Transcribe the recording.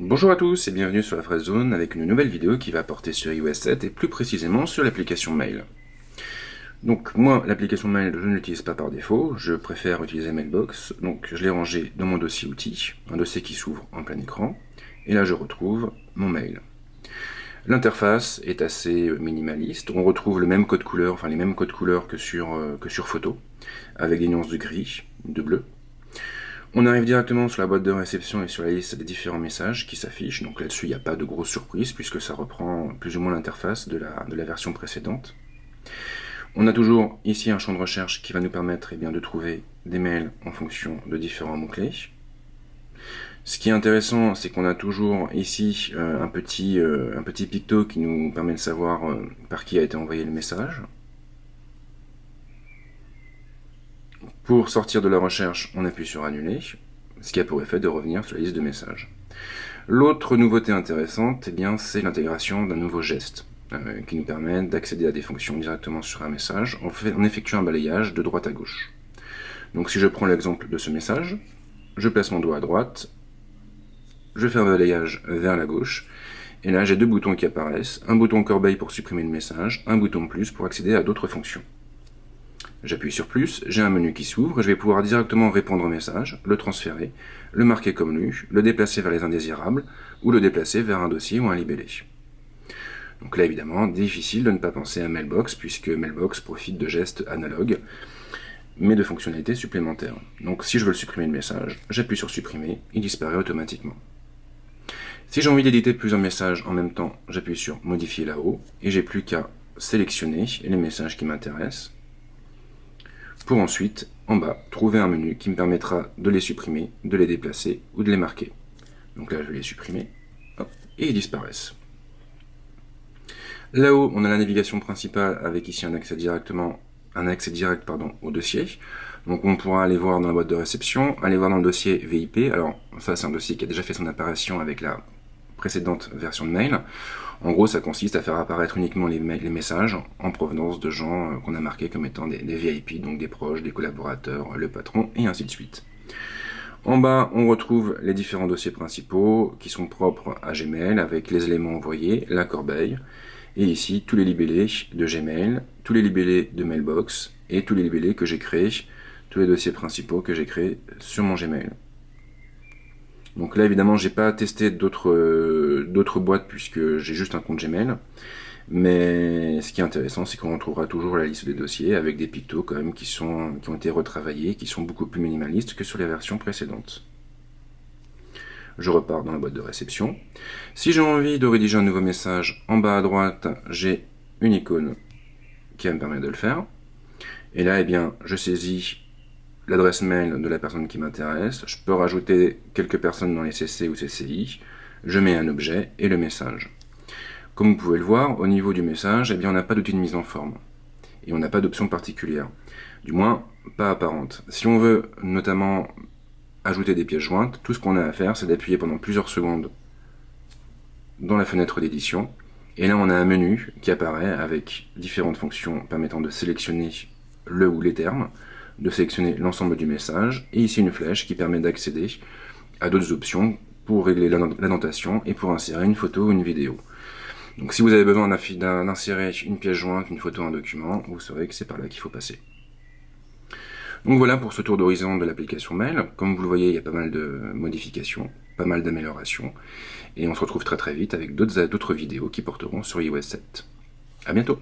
Bonjour à tous et bienvenue sur la Fraise Zone avec une nouvelle vidéo qui va porter sur iOS 7 et plus précisément sur l'application Mail. Donc moi, l'application Mail, je ne l'utilise pas par défaut, je préfère utiliser Mailbox, donc je l'ai rangé dans mon dossier outils, un dossier qui s'ouvre en plein écran, et là je retrouve mon mail. L'interface est assez minimaliste, on retrouve le même code couleur, enfin les mêmes codes couleurs que sur photo, avec des nuances de gris, de bleu. On arrive directement sur la boîte de réception et sur la liste des différents messages qui s'affichent, donc là-dessus il n'y a pas de grosse surprise puisque ça reprend plus ou moins l'interface de la version précédente. On a toujours ici un champ de recherche qui va nous permettre de trouver des mails en fonction de différents mots-clés. Ce qui est intéressant, c'est qu'on a toujours ici un petit picto qui nous permet de savoir par qui a été envoyé le message. Pour sortir de la recherche, on appuie sur Annuler, ce qui a pour effet de revenir sur la liste de messages. L'autre nouveauté intéressante, c'est l'intégration d'un nouveau geste, qui nous permet d'accéder à des fonctions directement sur un message en effectuant un balayage de droite à gauche. Donc si je prends l'exemple de ce message, je place mon doigt à droite, je fais un balayage vers la gauche, et là j'ai deux boutons qui apparaissent, un bouton corbeille pour supprimer le message, un bouton plus pour accéder à d'autres fonctions. J'appuie sur plus, j'ai un menu qui s'ouvre et je vais pouvoir directement répondre au message, le transférer, le marquer comme lu, le déplacer vers les indésirables ou le déplacer vers un dossier ou un libellé. Donc là évidemment, difficile de ne pas penser à Mailbox puisque Mailbox profite de gestes analogues mais de fonctionnalités supplémentaires. Donc si je veux le supprimer le message, j'appuie sur supprimer, il disparaît automatiquement. Si j'ai envie d'éditer plusieurs messages en même temps, j'appuie sur modifier là-haut et j'ai plus qu'à sélectionner les messages qui m'intéressent pour ensuite, en bas, trouver un menu qui me permettra de les supprimer, de les déplacer ou de les marquer. Donc là, je vais les supprimer, hop, et ils disparaissent. Là-haut, on a la navigation principale avec ici un accès direct au dossier. Donc on pourra aller voir dans la boîte de réception, aller voir dans le dossier VIP. Alors ça, c'est un dossier qui a déjà fait son apparition avec la précédente version de mail. En gros, ça consiste à faire apparaître uniquement les messages en provenance de gens qu'on a marqués comme étant des VIP, donc des proches, des collaborateurs, le patron, et ainsi de suite. En bas, on retrouve les différents dossiers principaux qui sont propres à Gmail, avec les éléments envoyés, la corbeille, et ici, tous les libellés de Gmail, tous les libellés de Mailbox, et tous les libellés que j'ai créés, tous les dossiers principaux que j'ai créés sur mon Gmail. Donc là, évidemment, j'ai pas testé d'autres boîtes puisque j'ai juste un compte Gmail. Mais ce qui est intéressant, c'est qu'on retrouvera toujours la liste des dossiers avec des pictos quand même qui ont été retravaillés, qui sont beaucoup plus minimalistes que sur les versions précédentes. Je repars dans la boîte de réception. Si j'ai envie de rédiger un nouveau message, en bas à droite, j'ai une icône qui va me permettre de le faire. Et là, je saisis l'adresse mail de la personne qui m'intéresse, je peux rajouter quelques personnes dans les CC ou CCI, je mets un objet et le message. Comme vous pouvez le voir, au niveau du message, on n'a pas d'outil de mise en forme. Et on n'a pas d'option particulière. Du moins, pas apparente. Si on veut notamment ajouter des pièces jointes, tout ce qu'on a à faire, c'est d'appuyer pendant plusieurs secondes dans la fenêtre d'édition. Et là, on a un menu qui apparaît avec différentes fonctions permettant de sélectionner le ou les termes, de sélectionner l'ensemble du message, et ici une flèche qui permet d'accéder à d'autres options pour régler l'annotation et pour insérer une photo ou une vidéo. Donc si vous avez besoin d'insérer une pièce jointe, une photo, un document, vous saurez que c'est par là qu'il faut passer. Donc voilà pour ce tour d'horizon de l'application Mail. Comme vous le voyez, il y a pas mal de modifications, pas mal d'améliorations, et on se retrouve très très vite avec d'autres vidéos qui porteront sur iOS 7. A bientôt!